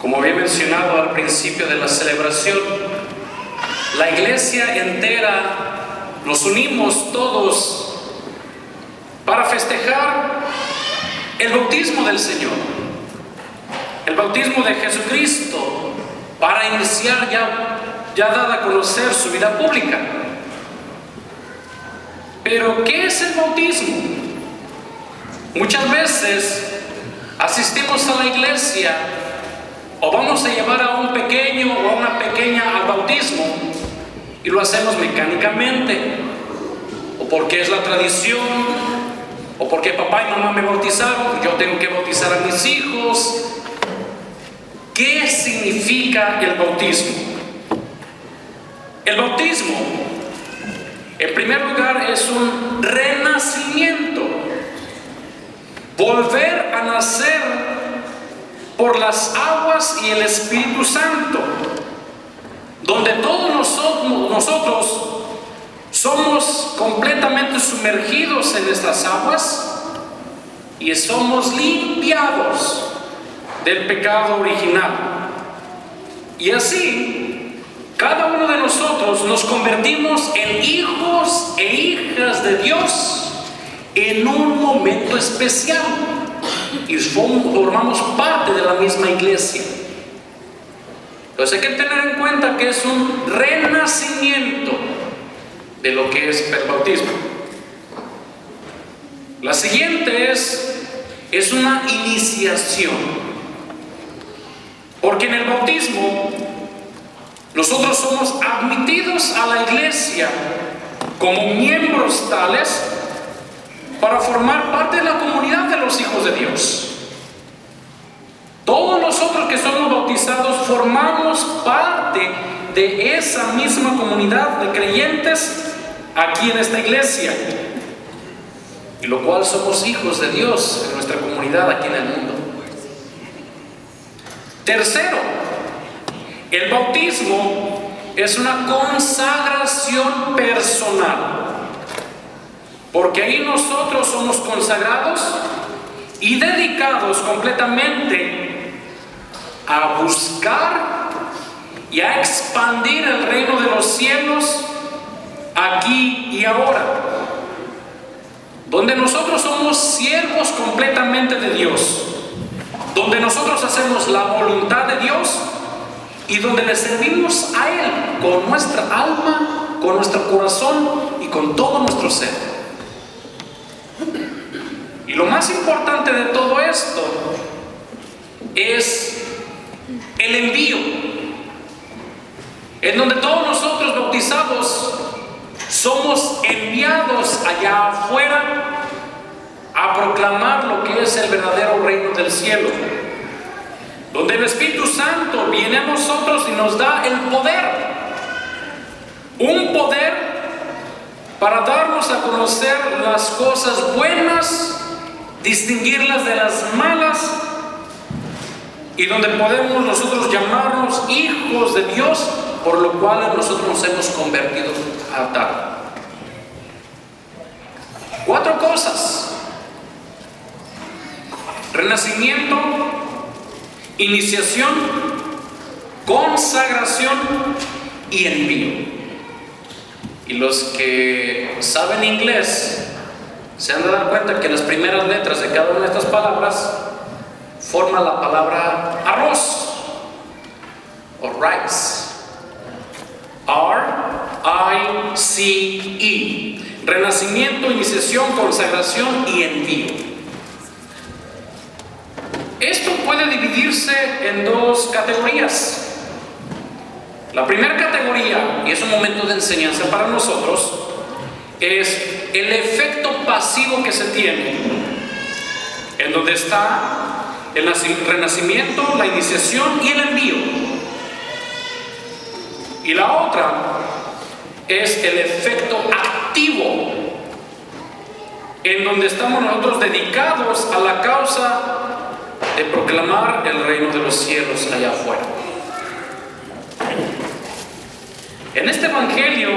Como había mencionado al principio de la celebración, la iglesia entera nos unimos todos para festejar el bautismo del Señor, el bautismo de Jesucristo, para iniciar ya dada a conocer su vida pública. Pero, ¿qué es el bautismo? Muchas veces asistimos a la iglesia o vamos a llevar a un pequeño o a una pequeña al bautismo y lo hacemos mecánicamente, o porque es la tradición, o porque papá y mamá me bautizaron, yo tengo que bautizar a mis hijos. ¿Qué significa el bautismo? El bautismo, en primer lugar, es un renacimiento, volver a nacer por las aguas y el Espíritu Santo, donde todos nosotros somos completamente sumergidos en estas aguas y somos limpiados del pecado original. Y así, cada uno de nosotros nos convertimos en hijos e hijas de Dios en un momento especial y formamos parte de la misma iglesia. Entonces hay que tener en cuenta que es un renacimiento de lo que es el bautismo. La siguiente es una iniciación, porque en el bautismo nosotros somos admitidos a la iglesia como miembros tales para formar parte de la comunidad de los hijos de Dios. Todos nosotros que somos bautizados formamos parte de esa misma comunidad de creyentes aquí en esta iglesia, y lo cual somos hijos de Dios en nuestra comunidad aquí en el mundo. Tercero, el bautismo es una consagración personal, porque ahí nosotros somos consagrados y dedicados completamente a buscar y a expandir el reino de los cielos aquí y ahora, donde nosotros somos siervos completamente de Dios, donde nosotros hacemos la voluntad de Dios y donde le servimos a Él con nuestra alma, con nuestro corazón y con todo nuestro ser. Y lo más importante de todo esto es el envío, en donde todos nosotros bautizados somos enviados allá afuera a proclamar lo que es el verdadero reino del cielo, donde el Espíritu Santo viene a nosotros y nos da el poder, un poder para darnos a conocer las cosas buenas, distinguirlas de las malas, y donde podemos nosotros llamarnos hijos de Dios, por lo cual nosotros nos hemos convertido a tal. 4 cosas: renacimiento, iniciación, consagración y envío. Y los que saben inglés se han de dar cuenta que las primeras letras de cada una de estas palabras forma la palabra arroz o rice. R-I-C-E. Renacimiento, iniciación, consagración y envío. Esto puede dividirse en 2 categorías. La primera categoría, y es un momento de enseñanza para nosotros, es el efecto pasivo que se tiene, en donde está el renacimiento, la iniciación y el envío. Y la otra es el efecto activo, en donde estamos nosotros dedicados a la causa de proclamar el reino de los cielos allá afuera. En este evangelio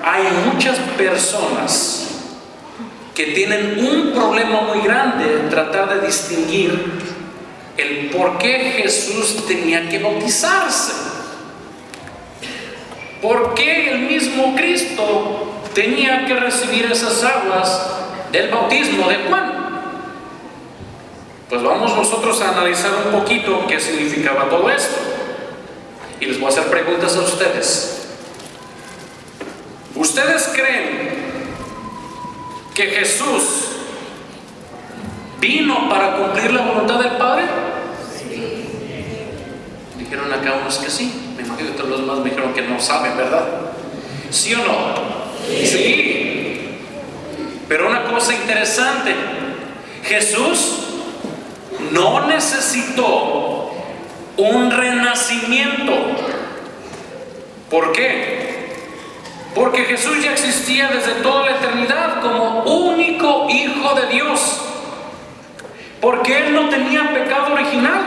hay muchas personas que tienen un problema muy grande en tratar de distinguir el por qué Jesús tenía que bautizarse. ¿Por qué el mismo Cristo tenía que recibir esas aguas del bautismo de Juan? Pues vamos nosotros a analizar un poquito qué significaba todo esto. Y les voy a hacer preguntas a ustedes. ¿Ustedes creen que Jesús vino para cumplir la voluntad del Padre? Sí. Dijeron acá unos que sí. Me imagino que todos los demás me dijeron que no saben, ¿verdad? ¿Sí o no? Sí. Pero una cosa interesante, Jesús no necesitó un renacimiento. ¿Por qué? Porque Jesús ya existía desde toda la eternidad como único Hijo de Dios. Porque Él no tenía pecado original.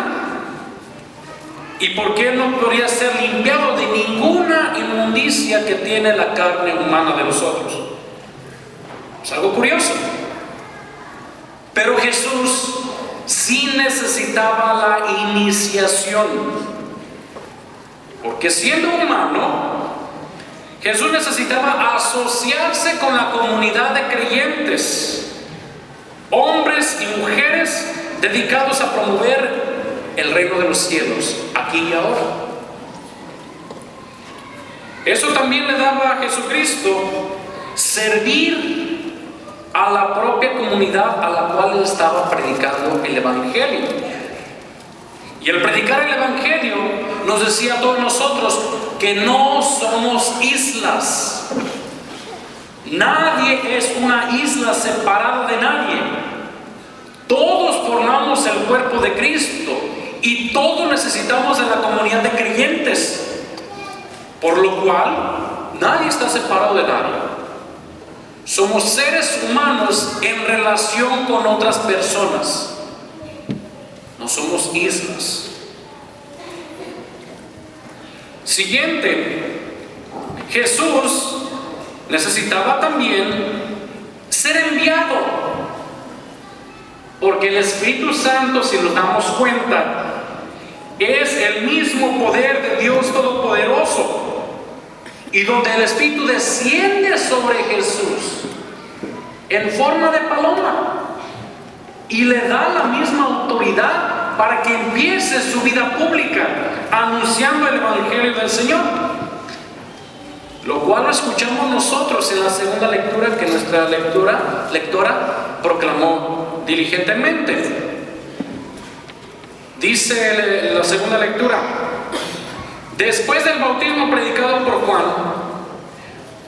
Y porque Él no podría ser limpiado de ninguna inmundicia que tiene la carne humana de nosotros. Es algo curioso. Pero Jesús sí necesitaba la iniciación. Porque siendo humano, Jesús necesitaba asociarse con la comunidad de creyentes, hombres y mujeres dedicados a promover el reino de los cielos, aquí y ahora. Eso también le daba a Jesucristo servir a la propia comunidad a la cual él estaba predicando el Evangelio. Y al predicar el Evangelio nos decía a todos nosotros que no somos islas. Nadie es una isla separada de nadie. Todos formamos el cuerpo de Cristo y todos necesitamos de la comunidad de creyentes, por lo cual nadie está separado de nadie. Somos seres humanos en relación con otras personas. No somos islas. Siguiente, Jesús necesitaba también ser enviado, porque el Espíritu Santo, si nos damos cuenta, es el mismo poder de Dios Todopoderoso. Y donde el Espíritu desciende sobre Jesús en forma de paloma y le da la misma autoridad para que empiece su vida pública anunciando el Evangelio del Señor, lo cual lo escuchamos nosotros en la segunda lectura que nuestra lectora proclamó diligentemente. Dice la segunda lectura: después del bautismo predicado por Juan,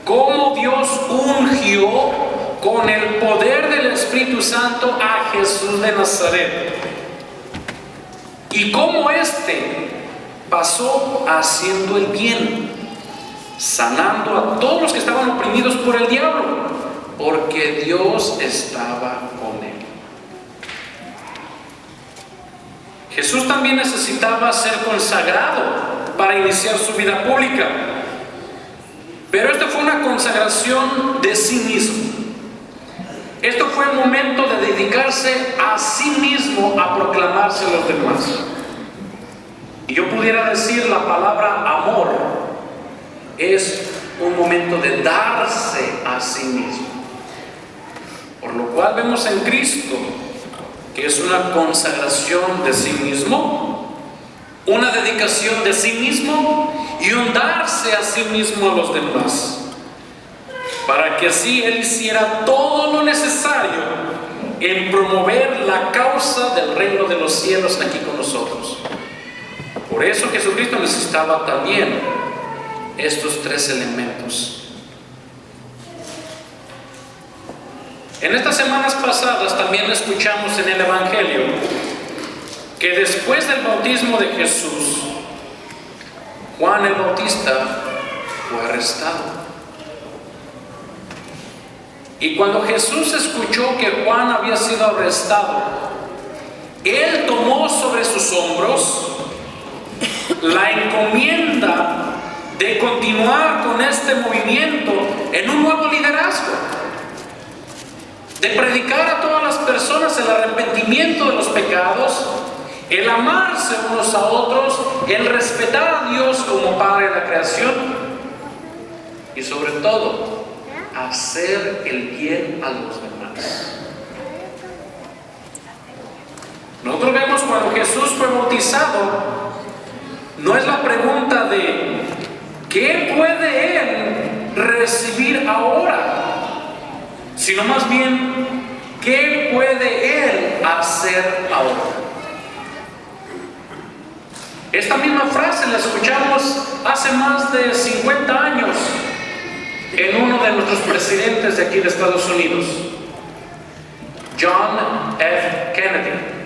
cómo Dios ungió con el poder del Espíritu Santo a Jesús de Nazaret, y cómo éste pasó haciendo el bien, sanando a todos los que estaban oprimidos por el diablo, porque Dios estaba con él. Jesús también necesitaba ser consagrado para iniciar su vida pública, pero esto fue una consagración de sí mismo. Esto fue el momento de dedicarse a sí mismo a proclamarse a los demás. Y yo pudiera decir, la palabra amor es un momento de darse a sí mismo, por lo cual vemos en Cristo que es una consagración de sí mismo, una dedicación de sí mismo y un darse a sí mismo a los demás, para que así Él hiciera todo lo necesario en promover la causa del reino de los cielos aquí con nosotros. Por eso Jesucristo necesitaba también estos tres elementos. En estas semanas pasadas también escuchamos en el Evangelio que después del bautismo de Jesús, Juan el Bautista fue arrestado. Y cuando Jesús escuchó que Juan había sido arrestado, Él tomó sobre sus hombros la encomienda de continuar con este movimiento en un nuevo liderazgo, de predicar a todas las personas el arrepentimiento de los pecados el amarse unos a otros, el respetar a Dios como Padre de la creación y sobre todo, hacer el bien a los demás. Nosotros vemos cuando Jesús fue bautizado, no es la pregunta de ¿qué puede Él recibir ahora? Sino más bien, ¿qué puede Él hacer ahora? Esta misma frase la escuchamos hace más de 50 años en uno de nuestros presidentes de aquí de Estados Unidos, John F. Kennedy.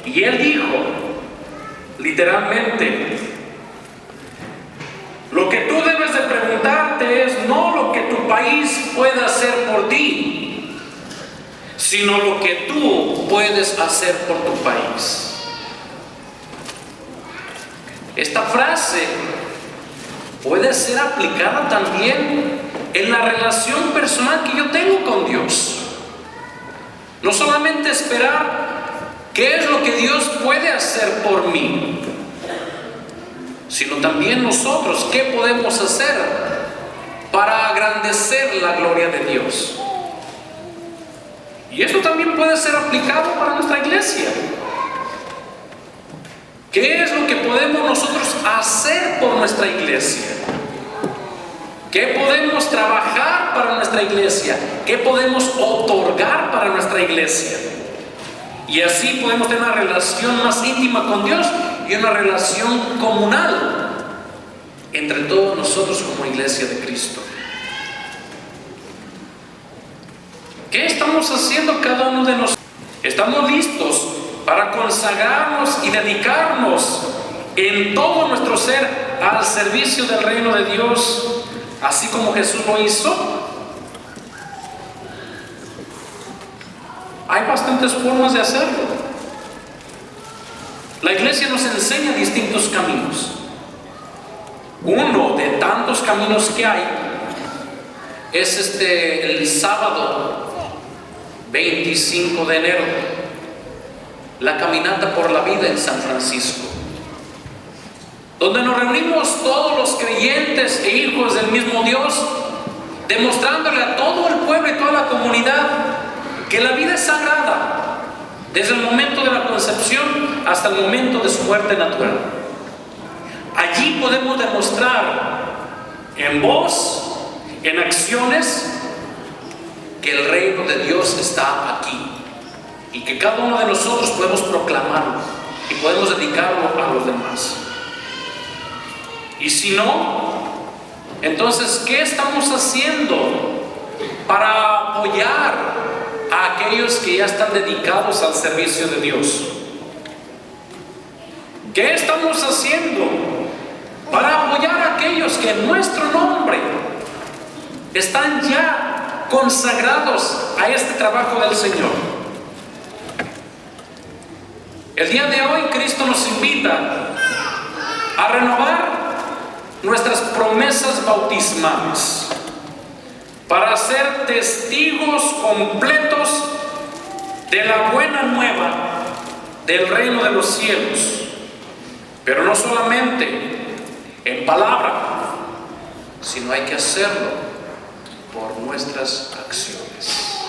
Y él dijo, literalmente, lo que tú debes de preguntarte es no lo que tu país puede hacer por ti, sino lo que tú puedes hacer por tu país. Esta frase puede ser aplicada también en la relación personal que yo tengo con Dios. No solamente esperar qué es lo que Dios puede hacer por mí, sino también nosotros qué podemos hacer para agrandecer la gloria de Dios. Y esto también puede ser aplicado para nuestra iglesia. ¿Qué es lo que podemos nosotros hacer por nuestra iglesia? ¿Qué podemos trabajar para nuestra iglesia? ¿Qué podemos otorgar para nuestra iglesia? Y así podemos tener una relación más íntima con Dios y una relación comunal entre todos nosotros como iglesia de Cristo. ¿Qué estamos haciendo cada uno de nosotros? ¿Estamos listos para consagrarnos y dedicarnos en todo nuestro ser al servicio del reino de Dios, así como Jesús lo hizo? Hay bastantes formas de hacerlo. La iglesia nos enseña distintos caminos. Uno de tantos caminos que hay es el sábado 25 de enero, la caminata por la vida en San Francisco, donde nos reunimos todos los creyentes e hijos del mismo Dios, demostrándole a todo el pueblo y toda la comunidad que la vida es sagrada, desde el momento de la concepción hasta el momento de su muerte natural. Allí podemos demostrar en voz, en acciones, que el reino de Dios está aquí y que cada uno de nosotros podemos proclamarlo y podemos dedicarlo a los demás. Y si no, entonces, ¿qué estamos haciendo para apoyar a aquellos que ya están dedicados al servicio de Dios? ¿Qué estamos haciendo para apoyar a aquellos que en nuestro nombre están ya consagrados a este trabajo del Señor? El día de hoy Cristo nos invita a renovar nuestras promesas bautismales para ser testigos completos de la buena nueva del reino de los cielos, pero no solamente en palabra, sino hay que hacerlo por nuestras acciones.